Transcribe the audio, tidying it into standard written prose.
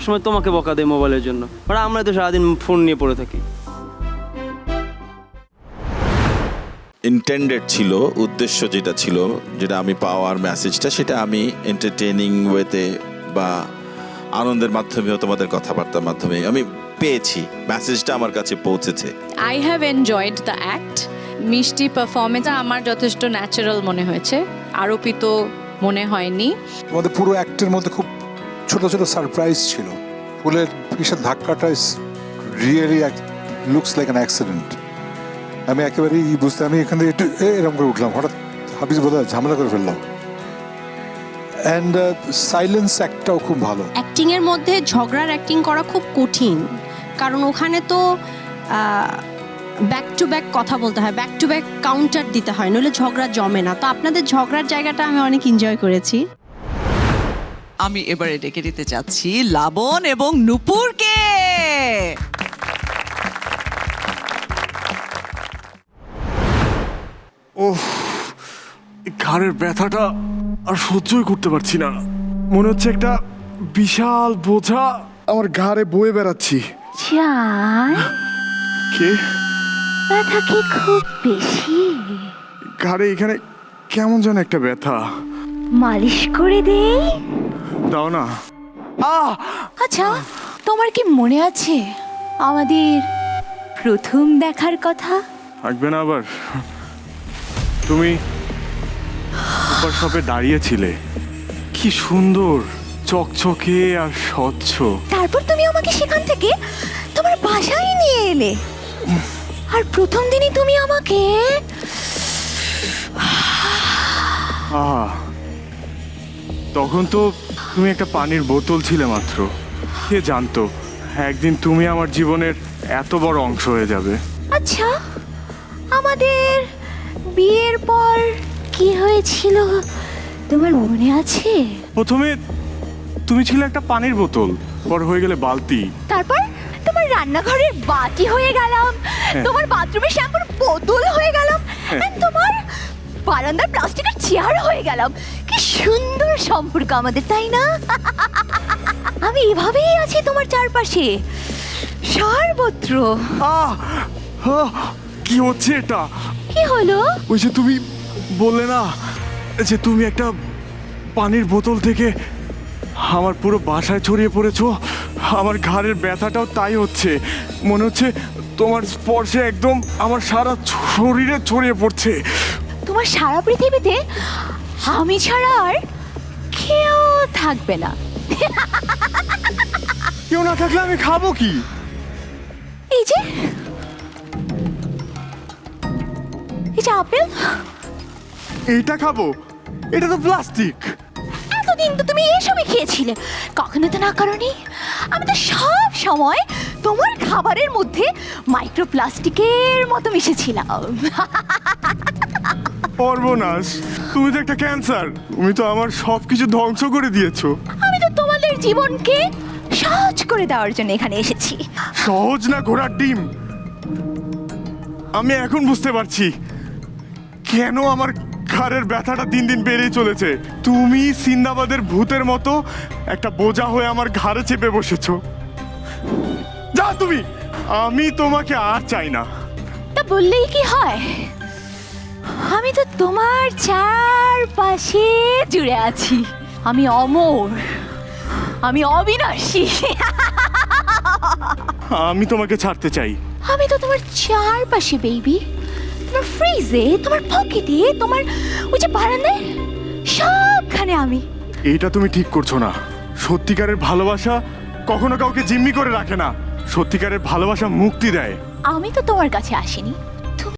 সময় তোমাকে বকা দেয় মোবাইলের জন্য, আর আমরা তো সারাদিন ফোন নিয়ে পড়ে থাকি। ইন্টেন্ডেড ছিল, উদ্দেশ্য যেটা ছিল, যেটা আমি পাওয়ার মেসেজটা, সেটা আমি এন্টারটেইনিং ওয়েতে বা আনন্দের মাধ্যমেও তোমাদের কথাবার্তার মাধ্যমে আমি পেয়েছি, মেসেজটা আমার কাছে পৌঁছেছে। I have enjoyed the act. মিষ্টি পারফরমেন্স আমার যথেষ্ট ন্যাচারাল মনে হয়েছে, আরোপিত মনে হয়নি। তোমাদের পুরো অ্যাক্টের মধ্যে খুব ছোট ছোট সারপ্রাইজ ছিল। ফুলের কিসের ধাক্কাটা really looks like an accident. আমি একেবারেই বুঝতে, আমি এখান থেকে একটু এরকম করে উঠলাম, হঠাৎ হাফিজ বোধহয় ঝামেলা করে ফেললাম। অ্যান্ড সাইলেন্স অ্যাক্টটাও খুব ভালো। অ্যাক্টিংয়ের মধ্যে ঝগড়ার অ্যাক্টিং করা খুব কঠিন, কারণ ওখানে তো ব্যাক টু ব্যাক কথা বলতে হয়, ব্যাক টু ব্যাক কাউন্টার দিতে হয়, নইলে ঝগড়া জমে না। তো আপনাদের ঝগড়ার জায়গাটা আমি অনেক এনজয় করেছি। আমি এবারে ডেকে দিতে চাচ্ছি লাবণ এবং নূপুরকে। ওহ, ঘাড়ের ব্যথাটা আর সহ্যই করতে পারছি না। মনে হচ্ছে একটা বিশাল বোঝা আমার ঘাড়ে বয়ে বেড়াচ্ছি। চাই কে? ব্যথা কি খুব বেশি? ঘাড়ে এখানে কেমন যেন একটা ব্যথা। মালিশ করে দেই? দাও না। আচ্ছা, তোমার কি মনে আছে আমাদের প্রথম দেখার কথা? থাকবে না আবার? তুমি সুপার শপে দাঁড়িয়েছিলে, কি সুন্দর চকচকে আর স্বচ্ছ। তারপর তুমি আমাকে সেখান থেকে তোমার বাসায় নিয়ে এলে, আর প্রথম দিনই তুমি আমাকে তখন তো তুমি একটা পানির বোতল ছিলে মাত্র। কে জানতো একদিন তুমি আমার জীবনের এত বড় অংশ হয়ে যাবে। আচ্ছা, আমাদের বিয়ের পর কি হয়েছিল তোমার মনে আছে? প্রথমে তুমি ছিলে একটা পানির বোতল, পর হয়ে গেলে বালতি, তারপর তোমার রান্নাঘরের বাটি হয়ে গেলাম, তোমার বাথরুমের শ্যাম্পুর বোতল হয়ে গেলাম, and তোমার বারান্দার প্লাস্টিকের চেয়ার হয়ে গেলাম। কি সুন্দর সম্পর্ক আমাদের, তাই না? আমি এভাবেই আছি তোমার চারপাশে সর্বত্র। কি হচ্ছে এটা? কি হলো? ওই যে তুমি বললে না যে তুমি একটা পানির বোতল থেকে আমার পুরো বাসায় ছড়িয়ে পড়েছো, আমার ঘাড়ের ব্যথাটাও তাই হচ্ছে। মনে হচ্ছে তোমার স্পর্শে একদম আমার সারা শরীরে ছড়িয়ে পড়ছে। তোমার সারা পৃথিবীতে আমি ছাড়া আর কেউ থাকবে না। কেউ না থাকলে আমি খাবো কি? এই যে আপেল, এইটা খাবো? এটা তো প্লাস্টিক। এতদিন তো তুমি এসবই খেয়েছিলে, কখনো তো না করনি। আমি তো সব সময় তোমার খাবারের মধ্যে মাইক্রোপ্লাস্টিকের মতো মিশেছিলাম। সর্বনাশ, তুমি তো একটা ক্যান্সার। তুমি তো আমার সবকিছু ধ্বংস করে দিয়েছো। আমি তো তোমাদের জীবনকে সহজ করে দেওয়ার জন্য এখানে এসেছি। সহজ না ঘোড়ার ডিম। আমি এখন বুঝতে পারছি কেন আমার ঘাড়ের ব্যথাটা দিন দিন বেড়েই চলেছে। তুমি সিন্দাবাদের ভূতের মতো একটা বোঝা হয়ে আমার ঘাড়ে চেপে বসেছো। যা তুমি, আমি তোমাকে আর চাই না। তা বললেই কি হয়? আমি তো তোমার চারপাশে জুড়ে আছি। আমি অমর, আমি অবিনাশী। আমি তোমাকে ছাড়তে চাই। আমি তো তোমার চারপাশে বেবি, তোমার ফ্রিজে, তোমার পকেটে, তোমার ওই যে বারান্দায়, সবখানে আমি। এইটা তুমি ঠিক করছো না। সত্যিকারের ভালোবাসা কখনো কাউকে জিম্মি করে রাখে না। সত্যিকারের ভালোবাসা মুক্তি দেয়। আমি তো তোমার কাছে আসিনি,